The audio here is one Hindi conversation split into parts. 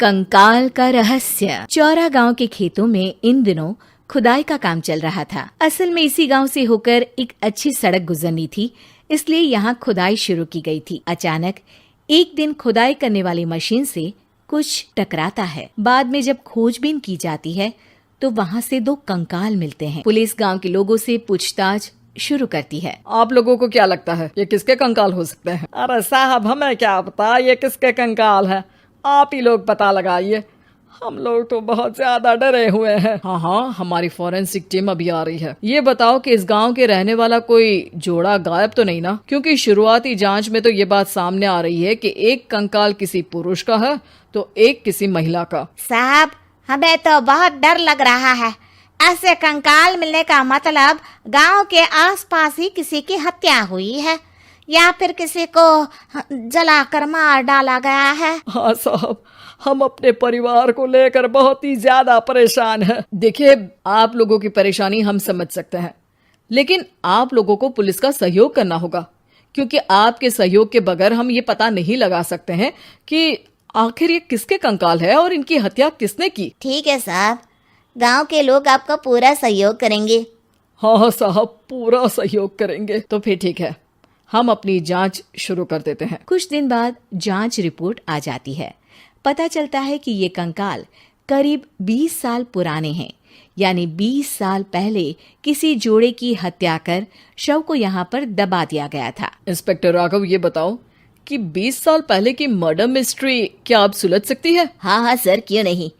कंकाल का रहस्य। चौरा गांव के खेतों में इन दिनों खुदाई का काम चल रहा था। असल में इसी गांव से होकर एक अच्छी सड़क गुजरनी थी, इसलिए यहाँ खुदाई शुरू की गई थी। अचानक एक दिन खुदाई करने वाली मशीन से कुछ टकराता है। बाद में जब खोजबीन की जाती है तो वहाँ से 2 कंकाल मिलते हैं। पुलिस गांव के लोगों से पूछताछ शुरू करती है। आप लोगों को क्या लगता है ये किसके कंकाल हो सकते हैं? अरे साहब, हमें क्या पता ये किसके कंकाल है, आप ही लोग पता लगाइए। हम लोग तो बहुत ज्यादा डरे हुए हैं। हाँ, हमारी फॉरेंसिक टीम अभी आ रही है। ये बताओ कि इस गांव के रहने वाला कोई जोड़ा गायब तो नहीं ना? क्योंकि शुरुआती जांच में तो ये बात सामने आ रही है कि एक कंकाल किसी पुरुष का है तो एक किसी महिला का। साहब, हमें तो बहुत डर लग रहा है। ऐसे कंकाल मिलने का मतलब गांव के आसपास ही किसी की हत्या हुई है या फिर किसी को जलाकर मार डाला गया है। हाँ साहब, हम अपने परिवार को लेकर बहुत ही ज्यादा परेशान हैं। देखिए, आप लोगों की परेशानी हम समझ सकते हैं, लेकिन आप लोगों को पुलिस का सहयोग करना होगा, क्योंकि आपके सहयोग के बगैर हम ये पता नहीं लगा सकते हैं कि आखिर ये किसके कंकाल है और इनकी हत्या किसने की। ठीक है साहब, गांव के लोग आपका पूरा सहयोग करेंगे। हाँ साहब, पूरा सहयोग करेंगे। तो फिर ठीक है, हम अपनी जांच शुरू कर देते हैं। कुछ दिन बाद जांच रिपोर्ट आ जाती है। पता चलता है कि ये कंकाल करीब 20 साल पुराने हैं, यानी 20 साल पहले किसी जोड़े की हत्या कर शव को यहाँ पर दबा दिया गया था। इंस्पेक्टर राघव, ये बताओ कि 20 साल पहले की मर्डर मिस्ट्री क्या अब सुलझ सकती है? हाँ सर, क्यों नहीं,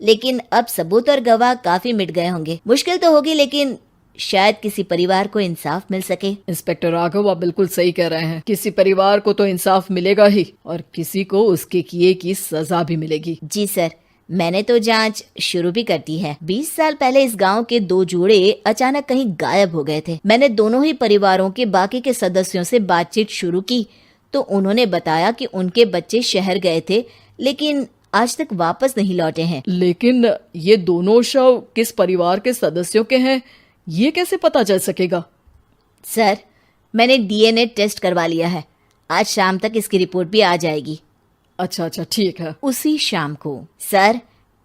लेकिन अब सबूत और गवाह काफी मिट गए होंगे। मुश्किल तो होगी, लेकिन शायद किसी परिवार को इंसाफ मिल सके। इंस्पेक्टर राघव, आप बिल्कुल सही कह रहे हैं। किसी परिवार को तो इंसाफ मिलेगा ही और किसी को उसके किए की सजा भी मिलेगी। जी सर, मैंने तो जांच शुरू भी कर दी है। 20 साल पहले इस गांव के 2 जोड़े अचानक कहीं गायब हो गए थे। मैंने दोनों ही परिवारों के बाकी के सदस्यों से बातचीत शुरू की तो उन्होंने बताया कि उनके बच्चे शहर गए थे, लेकिन आज तक वापस नहीं लौटे हैं। लेकिन ये दोनों शव किस परिवार के सदस्यों के हैं, ये कैसे पता चल सकेगा? सर, मैंने डीएनए टेस्ट करवा लिया है। आज शाम तक इसकी रिपोर्ट भी आ जाएगी। अच्छा, ठीक है। उसी शाम को सर,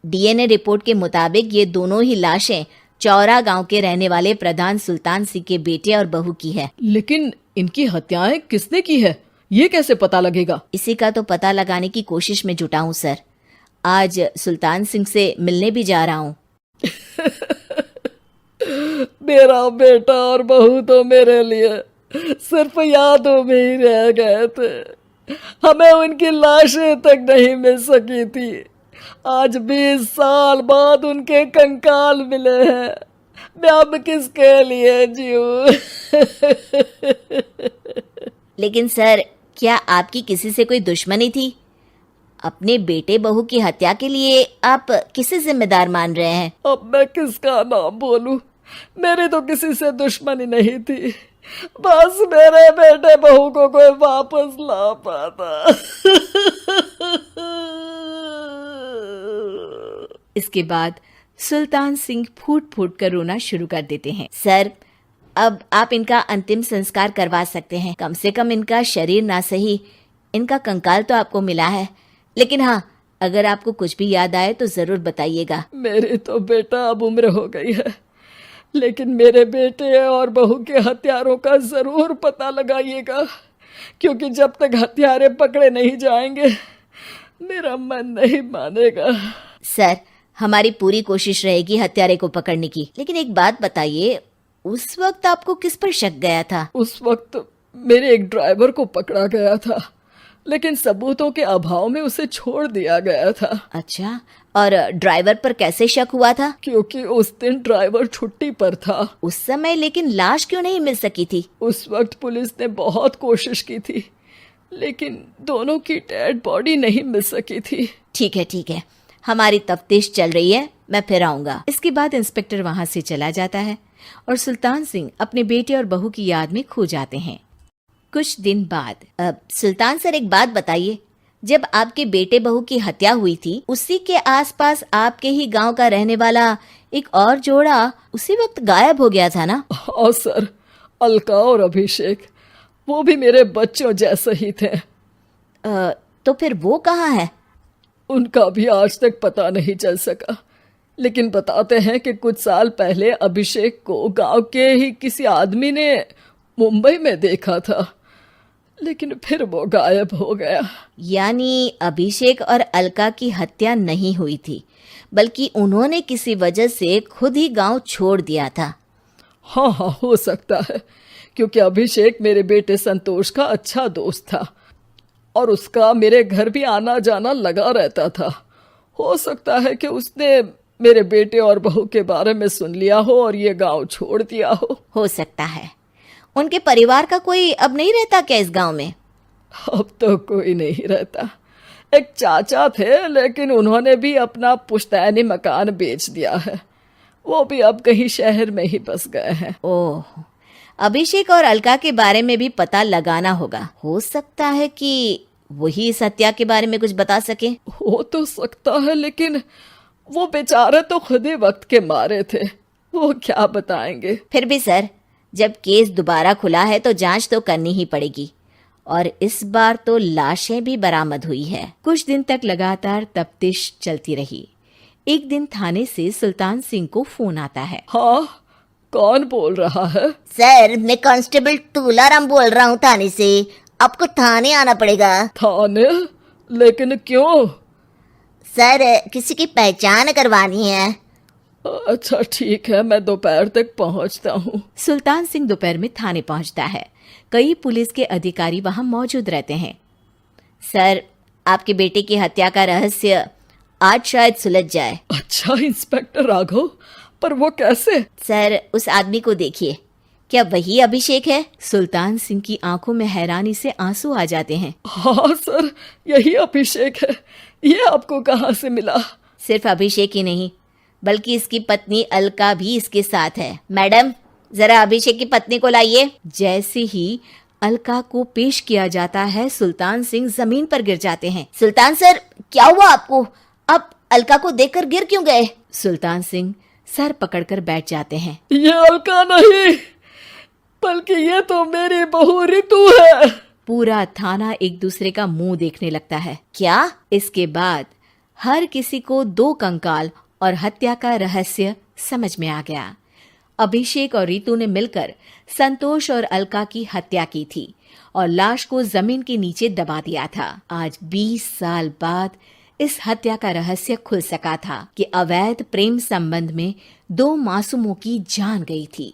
डीएनए रिपोर्ट के मुताबिक ये दोनों ही लाशें चौरा गांव के रहने वाले प्रधान सुल्तान सिंह के बेटे और बहू की है। लेकिन इनकी हत्याएं किसने की है, ये कैसे पता लगेगा? इसी का तो पता लगाने की कोशिश में जुटा हूँ सर। आज सुल्तान सिंह से मिलने भी जा रहा हूँ। मेरा बेटा और बहू तो मेरे लिए सिर्फ यादों में ही रह गए थे, हमें उनकी लाशें तक नहीं मिल सकी थी। आज 20 साल बाद उनके कंकाल मिले हैं। मैं अब किसके लिए जीऊं? लेकिन सर, क्या आपकी किसी से कोई दुश्मनी थी? अपने बेटे बहू की हत्या के लिए आप किसे जिम्मेदार मान रहे हैं? अब मैं किसका नाम बोलूं? मेरी तो किसी से दुश्मनी नहीं थी, बस मेरे बेटे बहू को कोई वापस ला पाता। इसके बाद सुल्तान सिंह फूट फूट कर रोना शुरू कर देते हैं। सर, अब आप इनका अंतिम संस्कार करवा सकते हैं। कम से कम इनका शरीर ना सही, इनका कंकाल तो आपको मिला है। लेकिन हाँ, अगर आपको कुछ भी याद आए तो जरूर बताइएगा। मेरी तो बेटा अब उम्र हो गई है, लेकिन मेरे बेटे और बहू के हत्यारों का जरूर पता लगाइएगा, क्योंकि जब तक हत्यारे पकड़े नहीं जाएंगे मेरा मन नहीं मानेगा। सर, हमारी पूरी कोशिश रहेगी हत्यारे को पकड़ने की। लेकिन एक बात बताइए, उस वक्त आपको किस पर शक गया था? उस वक्त मेरे एक ड्राइवर को पकड़ा गया था, लेकिन सबूतों के अभाव में उसे छोड़ दिया गया था। अच्छा, और ड्राइवर पर कैसे शक हुआ था? क्योंकि उस दिन ड्राइवर छुट्टी पर था। उस समय लेकिन लाश क्यों नहीं मिल सकी थी? उस वक्त पुलिस ने बहुत कोशिश की थी, लेकिन दोनों की डेड बॉडी नहीं मिल सकी थी। ठीक है, हमारी तफ्तीश चल रही है, मैं फिर आऊंगा। इसके बाद इंस्पेक्टर वहाँ से चला जाता है और सुल्तान सिंह अपने बेटे और बहू की याद में खो जाते हैं। कुछ दिन बाद सुल्तान सर, एक बात बताइए, जब आपके बेटे बहू की हत्या हुई थी उसी के आसपास आपके ही गांव का रहने वाला एक और जोड़ा उसी वक्त गायब हो गया था ना? हाँ सर, अलका और अभिषेक, वो भी मेरे बच्चों जैसे ही थे। तो फिर वो कहाँ है? उनका भी आज तक पता नहीं चल सका। लेकिन बताते हैं कि कुछ साल पहले अभिषेक को गांव के ही किसी आदमी ने मुंबई में देखा था, लेकिन फिर वो गायब हो गया। यानी अभिषेक और अलका की हत्या नहीं हुई थी, बल्कि उन्होंने किसी वजह से खुद ही गांव छोड़ दिया था। हाँ हाँ, हो सकता है, क्योंकि अभिषेक मेरे बेटे संतोष का अच्छा दोस्त था और उसका मेरे घर भी आना जाना लगा रहता था। हो सकता है कि उसने मेरे बेटे और बहू के बारे में सुन लिया हो और ये गांव छोड़ दिया हो सकता है। उनके परिवार का कोई अब नहीं रहता क्या इस गांव में? अब तो कोई नहीं रहता। एक चाचा थे, लेकिन उन्होंने भी अपना पुश्तैनी मकान बेच दिया है। वो भी अब कहीं शहर में ही बस गए हैं। ओह, अभिषेक और अलका के बारे में भी पता लगाना होगा। हो सकता है कि वही इस हत्या के बारे में कुछ बता सके। हो तो सकता है, लेकिन वो बेचारे तो खुद ही वक्त के मारे थे, वो क्या बताएंगे। फिर भी सर, जब केस दोबारा खुला है तो जांच तो करनी ही पड़ेगी, और इस बार तो लाशें भी बरामद हुई है। कुछ दिन तक लगातार तफ्तीश चलती रही। एक दिन थाने से सुल्तान सिंह को फोन आता है। हाँ, कौन बोल रहा है? सर, मैं कांस्टेबल तुलाराम बोल रहा हूँ थाने से। आपको थाने आना पड़ेगा। थाने? लेकिन क्यों? सर, किसी की पहचान करवानी है। अच्छा ठीक है, मैं दोपहर तक पहुंचता हूँ। सुल्तान सिंह दोपहर में थाने पहुंचता है। कई पुलिस के अधिकारी वहां मौजूद रहते हैं। सर, आपके बेटे की हत्या का रहस्य आज शायद सुलझ जाए। अच्छा इंस्पेक्टर राघव, पर वो कैसे? सर, उस आदमी को देखिए, क्या वही अभिषेक है? सुल्तान सिंह की आंखों में हैरानी से आंसू आ जाते हैं। हाँ सर, यही अभिषेक है। ये आपको कहाँ से मिला? सिर्फ अभिषेक ही नहीं, बल्कि इसकी पत्नी अलका भी इसके साथ है। मैडम, जरा अभिषेक की पत्नी को लाइए। जैसे ही अलका को पेश किया जाता है, सुल्तान सिंह जमीन पर गिर जाते हैं। सुल्तान सर, क्या हुआ आपको? आप अलका को देखकर गिर क्यों गए? सुल्तान सिंह सर पकड़कर बैठ जाते हैं। ये अलका नहीं, बल्कि ये तो मेरी बहू रितु है। पूरा थाना एक दूसरे का मुंह देखने लगता है। क्या? इसके बाद हर किसी को दो कंकाल और हत्या का रहस्य समझ में आ गया। अभिषेक और रितु ने मिलकर संतोष और अलका की हत्या की थी और लाश को जमीन के नीचे दबा दिया था। आज 20 साल बाद इस हत्या का रहस्य खुल सका था कि अवैध प्रेम संबंध में 2 मासूमों की जान गई थी।